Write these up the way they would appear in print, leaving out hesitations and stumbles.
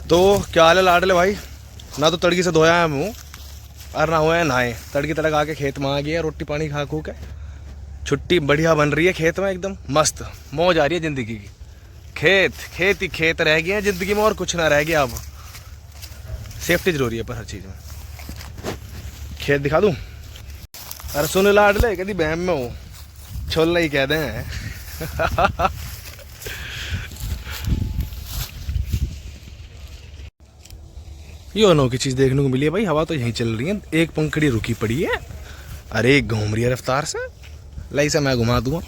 तो क्या हाल है लाडले भाई। ना तो तड़की से धोया है मुँह और ना हुआ है नहाए। तड़की तड़क आके खेत में आ गया, रोटी पानी खा खू के छुट्टी बढ़िया बन रही है खेत में, एकदम मस्त मौज आ रही है ज़िंदगी की। खेत खेत ही खेत रह गए हैं ज़िंदगी में और कुछ ना रह गया अब। सेफ्टी जरूरी है पर हर चीज़ में। खेत दिखा दूँ? अरे सुन लाडले, कभी बहम में हो छोलना ही कह दें। ये अनोखी चीज देखने को मिली है भाई। हवा तो यहीं चल रही है, एक पंखड़ी रुकी पड़ी है, अरे एक घूम रही है रफ्तार से। लाई से मैं घुमा दूंगा।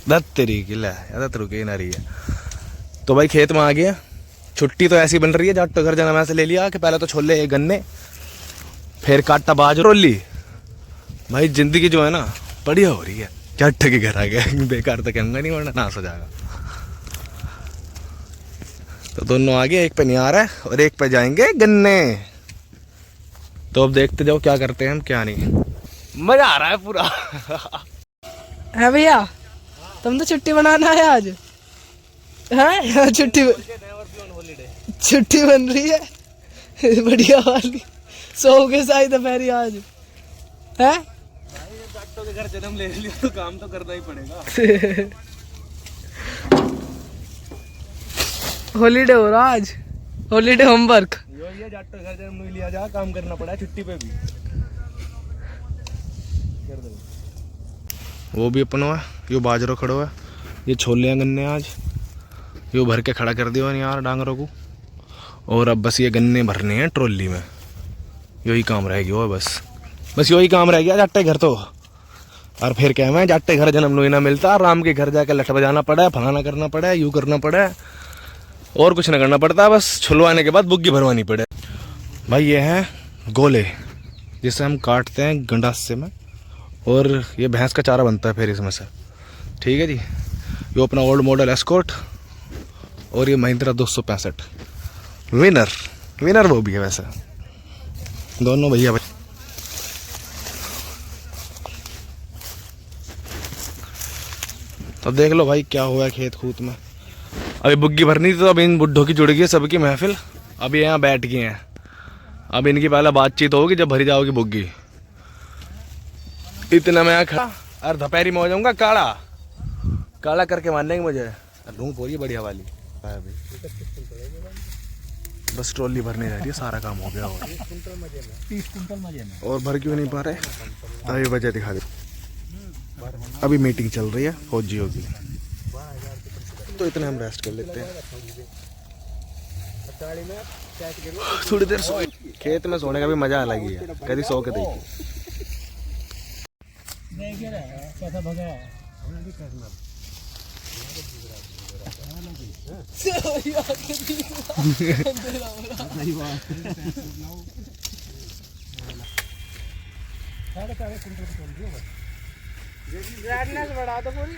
दत्त तेरी किला है, रुके ना रही है। तो भाई खेत में आ गया। छुट्टी तो ऐसी बन रही है, जब तो घर जाना वैसे ले लिया कि पहले तो छोले गन्ने, फिर काटा बाज रोली। भाई जिंदगी जो है ना बढ़िया हो रही है। जट के घर आ गया, बेकार तो कहूँगा नहीं वरना नाश हो जाएगा। तो दोनों आगे, एक पे नहीं आ रहा है और एक पे जाएंगे गन्ने। तो अब देखते जाओ क्या करते हैं हम क्या नहीं। मजा आ रहा है पूरा। है भैया, तुम तो छुट्टी मनाना है आज है? छुट्टी बन रही है बढ़िया वाली। सो के साई दोपहरी आज है। के घर जन्म ले लिया तो काम तो करना ही पड़ेगा। हॉलीडे हो रहा आज, हॉलीडे होमवर्क। ये जाट घर जन्म नहीं लिया जा, काम करना पड़ा छुट्टी पे भी। वो भी अपना है, यो बाजरो खड़ो है, ये छोले गन्ने आज यो भर के खड़ा कर दियो यार डांगरों को। और अब बस ये गन्ने भरने हैं ट्रॉली में, यही काम रह गया बस यही काम रह गया जाटे घर तो। और फिर क्या मैं जाटे घर जन्म लोई ना मिलता, राम के घर जाके लठ बजाना पड़ा है, फलाना करना पड़ा है, यूँ करना पड़ा है, और कुछ ना करना पड़ता, बस छुलवाने के बाद बुग्गी भरवानी पड़े। भाई ये हैं गोले, जिसे हम काटते हैं गंडासे में और ये भैंस का चारा बनता है फिर इसमें से। ठीक है जी। ये अपना ओल्ड मॉडल एस्कॉर्ट और ये महिंद्रा 265 विनर वो भी है वैसे दोनों भैया भाई। तो देख लो भाई क्या हुआ है खेत खूत में। अभी बुग्गी भरनी थी तो अब इन बुड्ढों की जुड़ गई सबकी महफिल। अभी यहाँ बैठ गए हैं, अब इनकी पहले बातचीत होगी जब भरी जाओगी बुग्गी। इतना मैं खड़ा और दोपहरी में हो जाऊंगा काला काला करके मान लेंगे मुझे। धूप हो रही है बढ़िया वाली। बस ट्रॉली भरने जा रही है, सारा काम हो गया। और भर क्यों नहीं पा रहे, अभी वजह दिखा दे। अभी मीटिंग चल रही है फौजियों की, तो इतने हम रेस्ट कर लेते हैं। थोड़ी देर सो, खेत में सोने का भी मजा अलग ही है, कभी सो के देखिए। बढ़ा दो पूरी।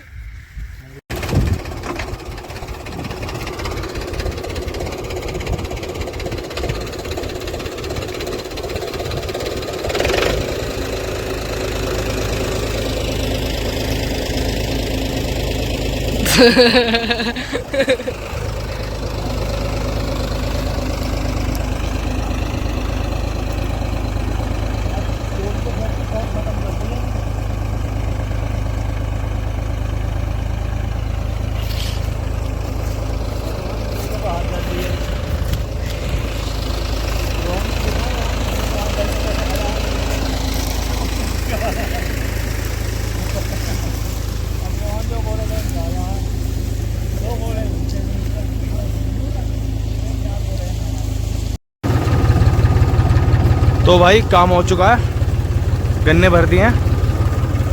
तो भाई काम हो चुका है, गन्ने भर दिए हैं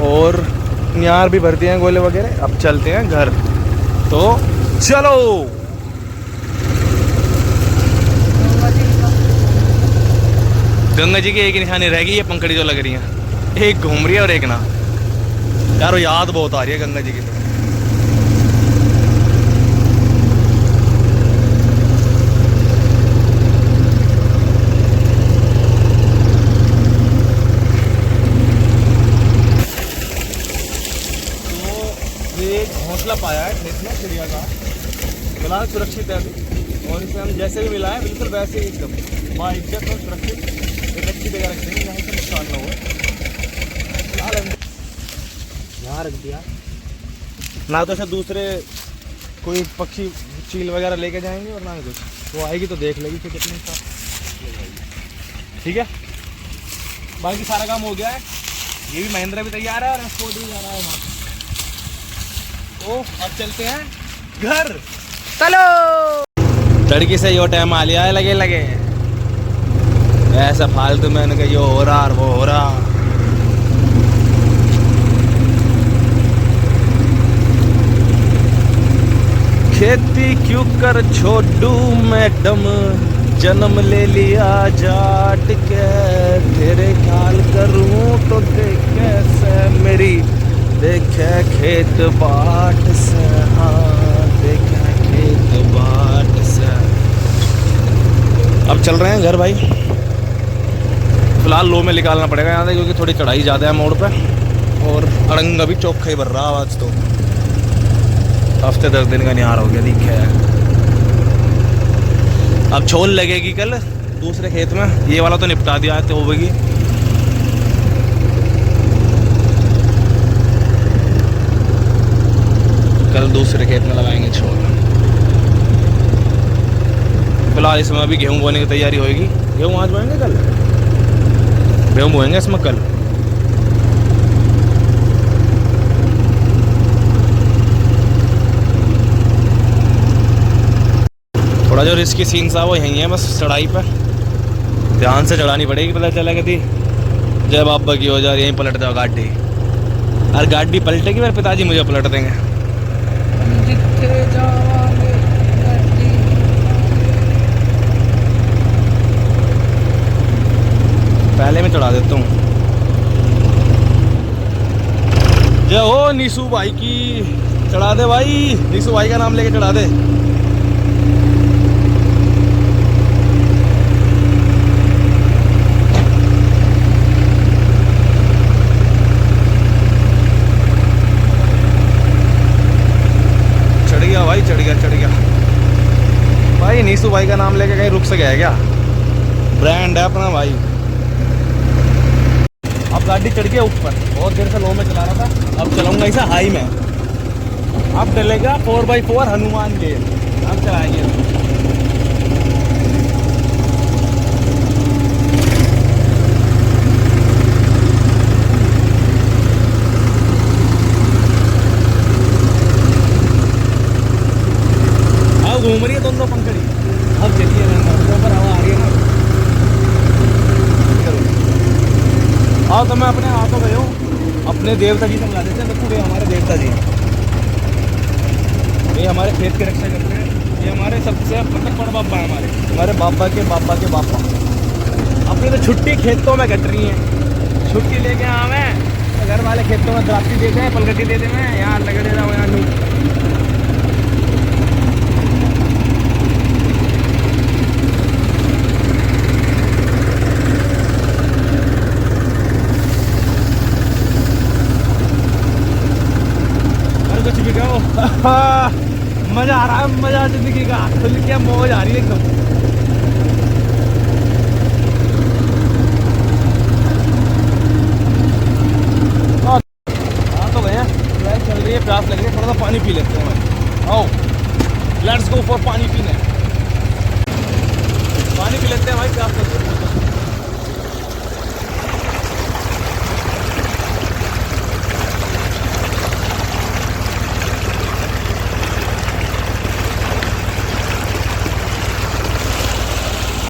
और न्यार भी भर दिए हैं, गोले वगैरह। अब चलते हैं घर, तो चलो। गंगा जी की एक निशानी रह गई, ये पंखड़ी जो लग रही है, एक घूम रही है और एक ना। यार याद बहुत आ रही है गंगा जी की। ये घोंसला पाया है खेत में चिड़िया का, फिलहाल सुरक्षित है अभी, और इसे हम जैसे भी मिला है बिल्कुल वैसे ही एकदम बाइज्जत और सुरक्षित एक अच्छी जगह रख देंगे जहाँ से नुकसान ना हो। फिलहाल यहाँ रख दिया ना, तो शायद दूसरे कोई पक्षी चील वगैरह लेके जाएंगे और ना ही कुछ, वो आएगी तो देख लेगी कि कितने साफ ले जाएगी। ठीक है, बाकी सारा काम हो गया है। ये भी महिंद्रा भी तैयार है और एक्सपोर्ट भी जा रहा है वहाँ। तो अब चलते हैं घर, चलो। लड़की से यो टाइम आ लिया है, लगे लगे ऐसा फालतू मैंने कहा यो हो रहा और वो हो रहा। खेती क्यों कर छोड़ू मैडम, जन्म ले लिया जाट के, तेरे ख्याल करूं तो देख कैसे मेरी, देखे खेत बाट से, हाँ देखे खेत बाट से। अब चल रहे हैं घर भाई, फिलहाल लो में निकालना पड़ेगा यहाँ से क्योंकि थोड़ी चढ़ाई ज़्यादा है मोड़ पे, और अड़ंगा भी चौखा ही भर रहा आज तो, हफ्ते 10 दिन का निहार हो गया दिखे है। अब छोल लगेगी कल दूसरे खेत में, ये वाला तो निपटा दिया है तो होगी। कल दूसरे खेत में लगाएंगे छोल। फिलहाल इसमें अभी गेहूं बोने की तैयारी होगी। गेहूं आज बोएंगे कल, गेहूं बोएंगे इसमें कल। थोड़ा जो रिस्की सीन था वो यहीं है, बस चढ़ाई पर ध्यान से चढ़ानी पड़ेगी, पता चला कि जय बाबा की हो जा रही, यहीं पलट जाओ गाड़ी, और गाड़ी पलटेगी फिर पिताजी मुझे पलट देंगे। पहले मैं चढ़ा देता हूँ। जय हो नीसू भाई की, चढ़ा दे भाई, नीसू भाई का नाम लेके चढ़ा दे। चढ़ गया भाई, नीसू भाई का नाम लेके कहीं रुक से गया है क्या, ब्रांड है अपना भाई। अब गाड़ी चढ़ गया ऊपर, बहुत देर से लो में चला रहा था, अब चलाऊंगा इसे हाई में। अब डलेगा 4x4 हनुमान गेट, अब चलाएंगे। घूम रही है दोनों पंखड़ी, अब चलिए ऊपर हवा आ रही है ना। आओ तो मैं अपने हाथों गए हूँ, अपने देवता जी से मिला देते हैं। देखो ये हमारे देवता जी हैं, ये हमारे खेत की रक्षा करते हैं, ये हमारे सबसे मतलब बड़ा बाबा है, हमारे बाबा के बाबा। अपनी तो छुट्टी खेतों में कट रही है, छुट्टी लेके हमें तो घर वाले खेतों में द्राक्षी देते हैं, पलगटी देते हैं, यहाँ लगड़े रहो यहाँ नू। मजा आ रहा है, मजा जिंदगी का खुल के मौज आ रही है एकदम। तो गए हैं, चल रही है, प्यास लग रही है, थोड़ा सा पानी पी लेते हैं भाई। आओ लेट्स गो फॉर पानी पीने, पानी पी लेते हैं भाई, प्यास